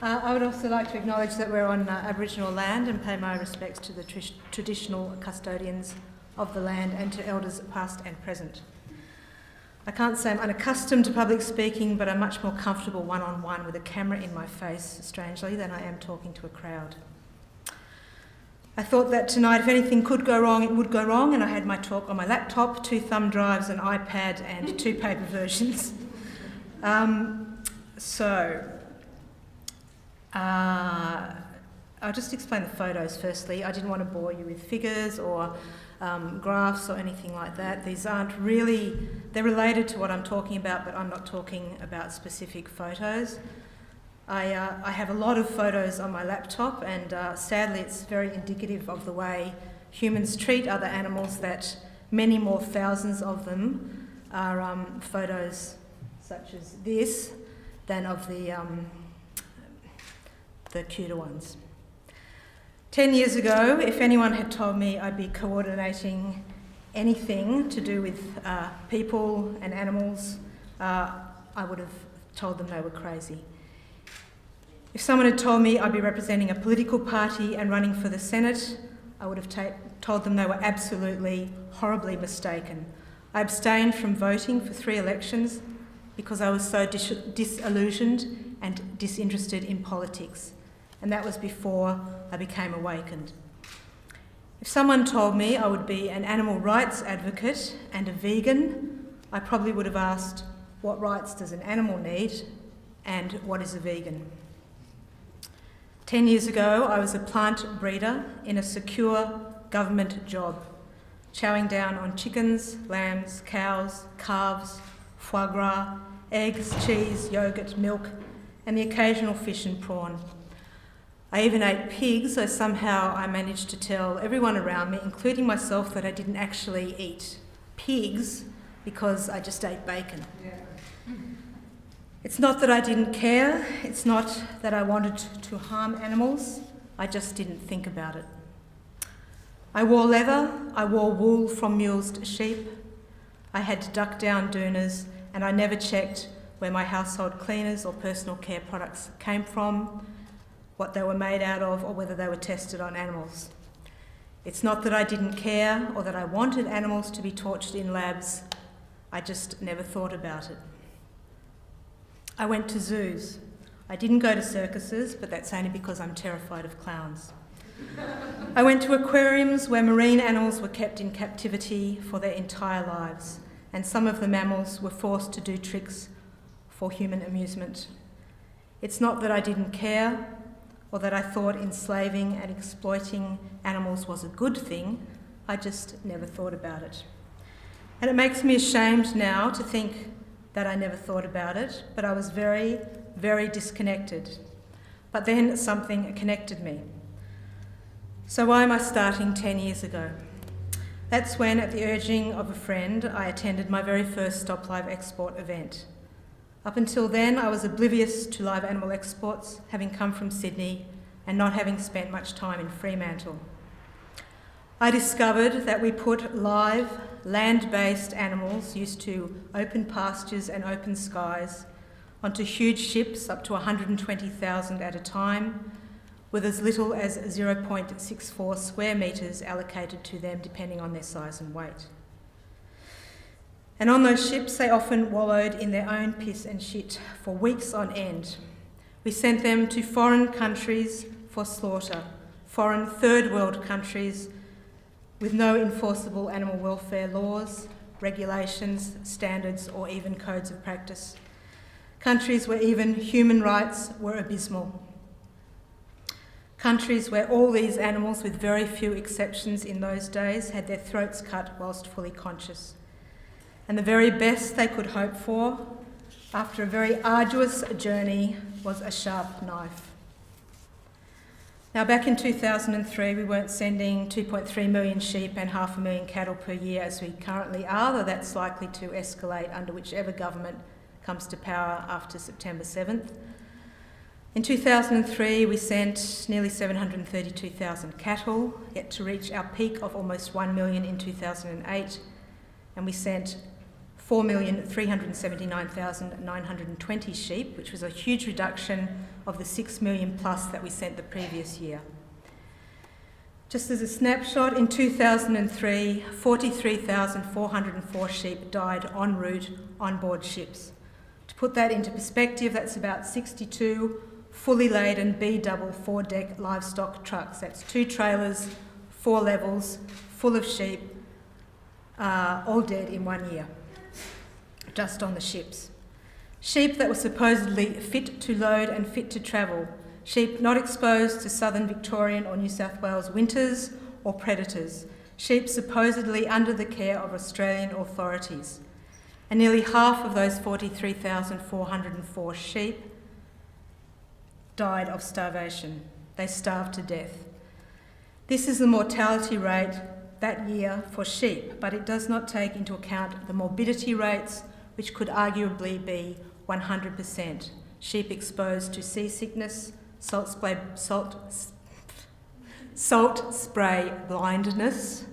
I would also like to acknowledge that we're on Aboriginal land and pay my respects to the traditional custodians of the land and to elders past and present. I can't say I'm unaccustomed to public speaking, but I'm much more comfortable one-on-one with a camera in my face, strangely, than I am talking to a crowd. I thought that tonight, if anything could go wrong, it would go wrong, and I had my talk on my laptop, 2 thumb drives, an iPad, and 2 paper versions. I'll just explain the photos firstly. I didn't want to bore you with figures or graphs or anything like that. These aren't really, they're related to what I'm talking about, but I'm not talking about specific photos. I have a lot of photos on my laptop, and sadly it's very indicative of the way humans treat other animals, that many more thousands of them are photos such as this than of the cuter ones. 10 years ago, if anyone had told me I'd be coordinating anything to do with people and animals, I would have told them they were crazy. If someone had told me I'd be representing a political party and running for the Senate, I would have told them they were absolutely, horribly mistaken. I abstained from voting for 3 elections because I was so disillusioned and disinterested in politics, and that was before I became awakened. If someone told me I would be an animal rights advocate and a vegan, I probably would have asked, what rights does an animal need, and what is a vegan? 10 years ago, I was a plant breeder in a secure government job, chowing down on chickens, lambs, cows, calves, foie gras, eggs, cheese, yoghurt, milk, and the occasional fish and prawn. I even ate pigs, so somehow I managed to tell everyone around me, including myself, that I didn't actually eat pigs because I just ate bacon. Yeah. It's not that I didn't care, it's not that I wanted to harm animals, I just didn't think about it. I wore leather, I wore wool from mulesed sheep, I had duck-down doonas, and I never checked where my household cleaners or personal care products came from, what they were made out of, or whether they were tested on animals. It's not that I didn't care or that I wanted animals to be tortured in labs, I just never thought about it. I went to zoos. I didn't go to circuses, but that's only because I'm terrified of clowns. I went to aquariums where marine animals were kept in captivity for their entire lives, and some of the mammals were forced to do tricks for human amusement. It's not that I didn't care, or that I thought enslaving and exploiting animals was a good thing, I just never thought about it. And it makes me ashamed now to think that I never thought about it, but I was very, very disconnected. But then something connected me. So why am I starting 10 years ago? That's when, at the urging of a friend, I attended my very first Stop Live Export event. Up until then, I was oblivious to live animal exports, having come from Sydney and not having spent much time in Fremantle. I discovered that we put live, land-based animals used to open pastures and open skies onto huge ships up to 120,000 at a time, with as little as 0.64 square metres allocated to them depending on their size and weight. And on those ships, they often wallowed in their own piss and shit for weeks on end. We sent them to foreign countries for slaughter, foreign third world countries with no enforceable animal welfare laws, regulations, standards, or even codes of practice. Countries where even human rights were abysmal. Countries where all these animals, with very few exceptions in those days, had their throats cut whilst fully conscious. And the very best they could hope for, after a very arduous journey, was a sharp knife. Now, back in 2003, we weren't sending 2.3 million sheep and 500,000 cattle per year as we currently are, though that's likely to escalate under whichever government comes to power after September 7th. In 2003, we sent nearly 732,000 cattle, yet to reach our peak of almost 1 million in 2008, and we sent 4,379,920 sheep, which was a huge reduction of the 6 million plus that we sent the previous year. Just as a snapshot, in 2003, 43,404 sheep died en route on board ships. To put that into perspective, that's about 62 fully laden B-double 4-deck livestock trucks. That's 2 trailers, 4 levels, full of sheep, all dead in 1 year, just on the ships. Sheep that were supposedly fit to load and fit to travel. Sheep not exposed to southern Victorian or New South Wales winters or predators. Sheep supposedly under the care of Australian authorities. And nearly half of those 43,404 sheep died of starvation. They starved to death. This is the mortality rate that year for sheep, but it does not take into account the morbidity rates, which could arguably be 100%. Sheep exposed to seasickness, salt spray blindness,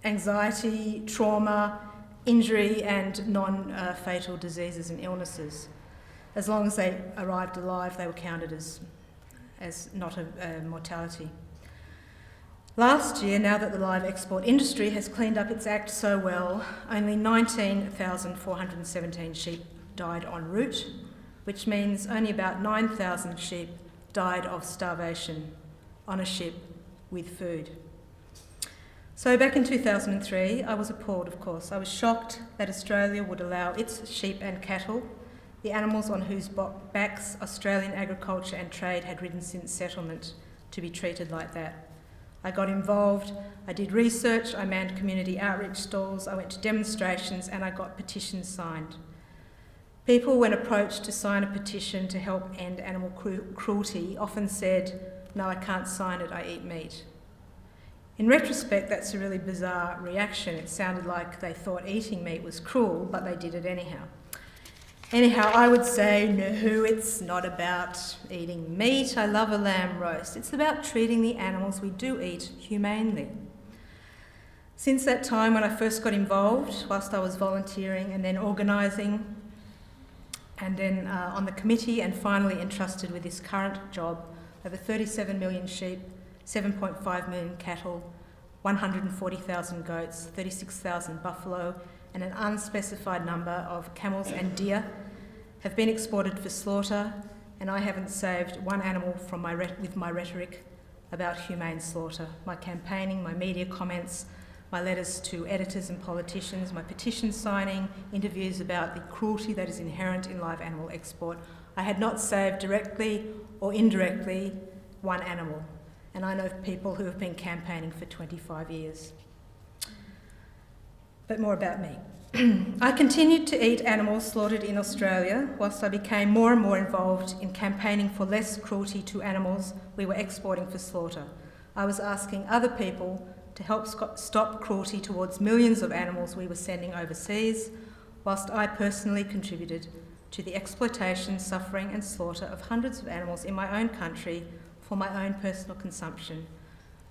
anxiety, trauma, injury and non-fatal diseases and illnesses. As long as they arrived alive, they were counted as not a mortality. Last year, now that the live export industry has cleaned up its act so well, only 19,417 sheep died en route, which means only about 9,000 sheep died of starvation on a ship with food. So back in 2003, I was appalled, of course. I was shocked that Australia would allow its sheep and cattle, the animals on whose backs Australian agriculture and trade had ridden since settlement, to be treated like that. I got involved, I did research, I manned community outreach stalls, I went to demonstrations and I got petitions signed. People, when approached to sign a petition to help end animal cruelty, often said, "No, I can't sign it, I eat meat." In retrospect, that's a really bizarre reaction. It sounded like they thought eating meat was cruel, but they did it anyhow. Anyhow, I would say, no, it's not about eating meat. I love a lamb roast. It's about treating the animals we do eat humanely. Since that time when I first got involved, whilst I was volunteering and then organising, and then on the committee and finally entrusted with this current job, over 37 million sheep, 7.5 million cattle, 140,000 goats, 36,000 buffalo, and an unspecified number of camels and deer have been exported for slaughter, and I haven't saved one animal from with my rhetoric about humane slaughter. My campaigning, my media comments, my letters to editors and politicians, my petition signing, interviews about the cruelty that is inherent in live animal export. I had not saved directly or indirectly one animal. And I know people who have been campaigning for 25 years. But more about me. I continued to eat animals slaughtered in Australia whilst I became more and more involved in campaigning for less cruelty to animals we were exporting for slaughter. I was asking other people to help stop cruelty towards millions of animals we were sending overseas, whilst I personally contributed to the exploitation, suffering and slaughter of hundreds of animals in my own country for my own personal consumption,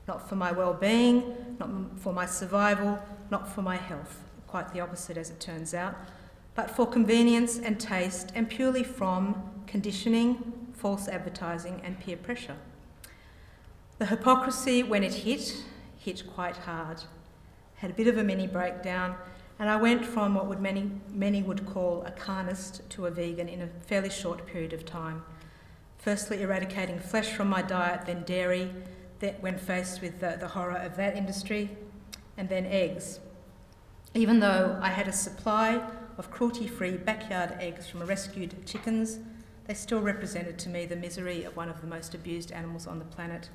not for my well-being, not for my survival, not for my health, quite the opposite as it turns out, but for convenience and taste and purely from conditioning, false advertising and peer pressure. The hypocrisy, when it hit quite hard. Had a bit of a mini breakdown, and I went from what many would call a carnist to a vegan in a fairly short period of time. Firstly, eradicating flesh from my diet, then dairy, when faced with the horror of that industry, and then eggs. Even though I had a supply of cruelty-free backyard eggs from rescued chickens, they still represented to me the misery of one of the most abused animals on the planet,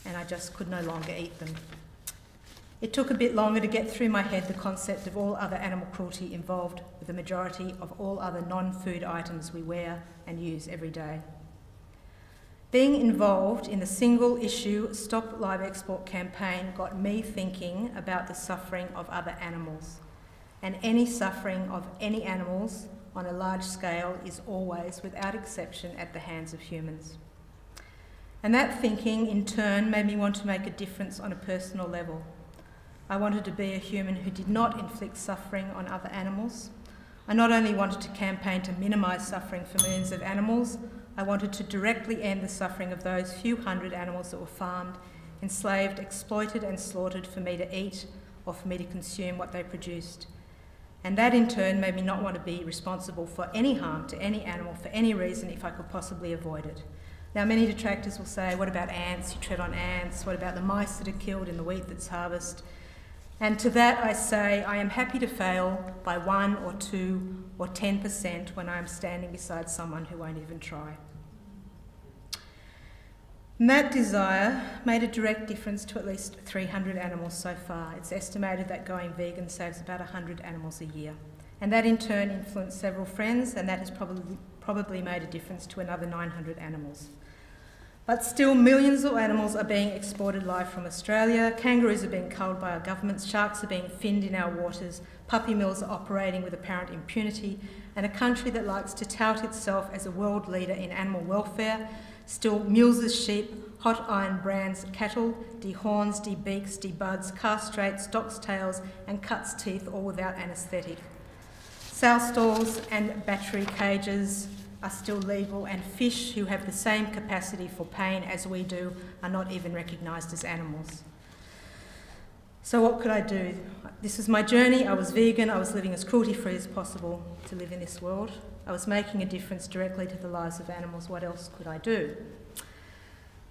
and I just could no longer eat them. It took a bit longer to get through my head the concept of all other animal cruelty involved with the majority of all other non-food items we wear and use every day. Being involved in the single-issue Stop Live Export campaign got me thinking about the suffering of other animals. And any suffering of any animals on a large scale is always, without exception, at the hands of humans. And that thinking, in turn, made me want to make a difference on a personal level. I wanted to be a human who did not inflict suffering on other animals. I not only wanted to campaign to minimise suffering for millions of animals, I wanted to directly end the suffering of those few hundred animals that were farmed, enslaved, exploited and slaughtered for me to eat or for me to consume what they produced. And that in turn made me not want to be responsible for any harm to any animal for any reason if I could possibly avoid it. Now, many detractors will say, what about ants? You tread on ants. What about the mice that are killed in the wheat that's harvested? And to that I say, I am happy to fail by 1 or 2 or 10% when I am standing beside someone who won't even try. And that desire made a direct difference to at least 300 animals so far. It's estimated that going vegan saves about 100 animals a year. And that in turn influenced several friends, and that has probably made a difference to another 900 animals. But still, millions of animals are being exported live from Australia. Kangaroos are being culled by our governments, sharks are being finned in our waters, puppy mills are operating with apparent impunity, and a country that likes to tout itself as a world leader in animal welfare still mules sheep, hot iron brands cattle, dehorns, debeaks, debuds, castrates, docks tails, and cuts teeth, all without anaesthetic. Sow stalls and battery cages are still legal, and fish who have the same capacity for pain as we do are not even recognised as animals. So what could I do? This is my journey. I was vegan. I was living as cruelty-free as possible to live in this world. I was making a difference directly to the lives of animals. What else could I do?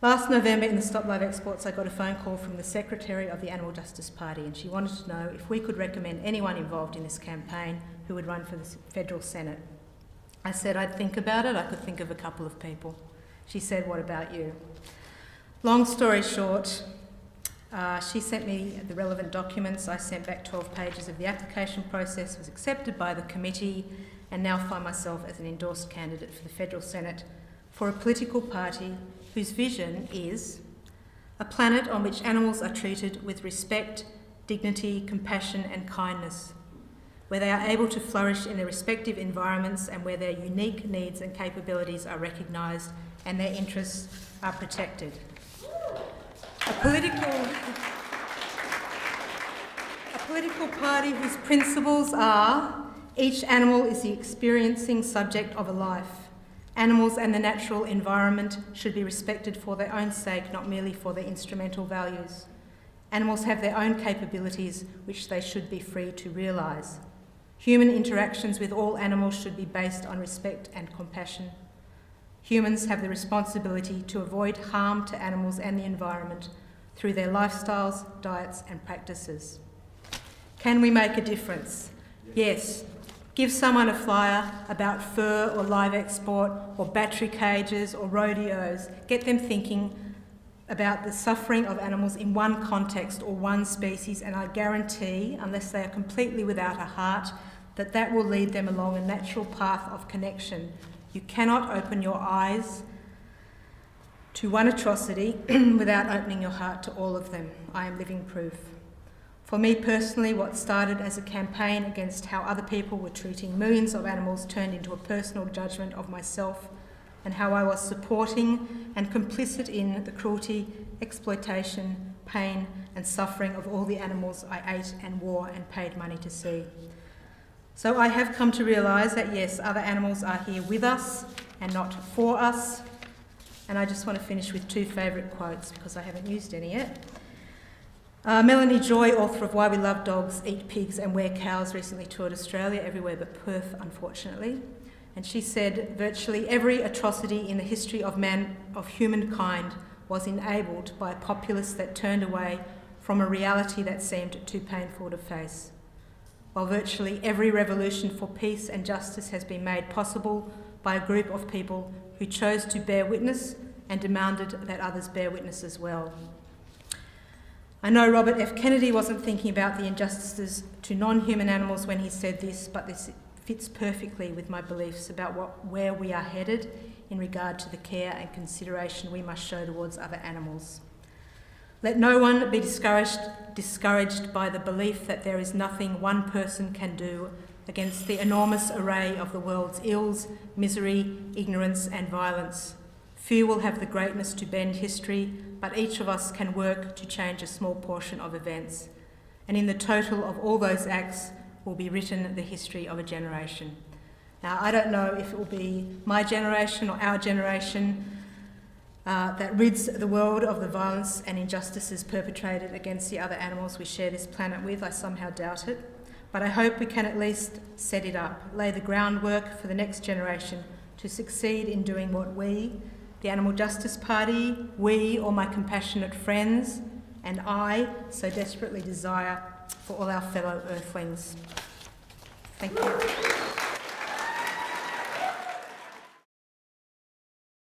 Last November in the Stop Live Exports, I got a phone call from the Secretary of the Animal Justice Party, and she wanted to know if we could recommend anyone involved in this campaign who would run for the Federal Senate. I said I'd think about it. I could think of a couple of people. She said, what about you? Long story short, she sent me the relevant documents. I sent back 12 pages of the application process, was accepted by the committee, and now find myself as an endorsed candidate for the Federal Senate for a political party whose vision is a planet on which animals are treated with respect, dignity, compassion and kindness, where they are able to flourish in their respective environments and where their unique needs and capabilities are recognised and their interests are protected. A political party whose principles are: each animal is the experiencing subject of a life. Animals and the natural environment should be respected for their own sake, not merely for their instrumental values. Animals have their own capabilities which they should be free to realise. Human interactions with all animals should be based on respect and compassion. Humans have the responsibility to avoid harm to animals and the environment through their lifestyles, diets and practices. Can we make a difference? Yes. Give someone a flyer about fur or live export or battery cages or rodeos. Get them thinking about the suffering of animals in one context or one species, and I guarantee, unless they are completely without a heart, that that will lead them along a natural path of connection. You cannot open your eyes to one atrocity without opening your heart to all of them. I am living proof. For me personally, what started as a campaign against how other people were treating millions of animals turned into a personal judgment of myself and how I was supporting and complicit in the cruelty, exploitation, pain and suffering of all the animals I ate and wore and paid money to see. So I have come to realise that yes, other animals are here with us and not for us. And I just want to finish with 2 favourite quotes because I haven't used any yet. Melanie Joy, author of Why We Love Dogs, Eat Pigs and Wear Cows, recently toured Australia, everywhere but Perth, unfortunately. And she said, virtually every atrocity in the history of humankind was enabled by a populace that turned away from a reality that seemed too painful to face. While virtually every revolution for peace and justice has been made possible by a group of people who chose to bear witness and demanded that others bear witness as well. I know Robert F. Kennedy wasn't thinking about the injustices to non-human animals when he said this, but this fits perfectly with my beliefs about where we are headed in regard to the care and consideration we must show towards other animals. Let no one be discouraged by the belief that there is nothing one person can do against the enormous array of the world's ills, misery, ignorance and violence. Few will have the greatness to bend history, but each of us can work to change a small portion of events. and in the total of all those acts will be written the history of a generation. Now, I don't know if it will be my generation or our generation that rids the world of the violence and injustices perpetrated against the other animals we share this planet with. I somehow doubt it. But I hope we can at least set it up, lay the groundwork for the next generation to succeed in doing what we, the Animal Justice Party, we, all my compassionate friends, and I so desperately desire for all our fellow earthlings. Thank you.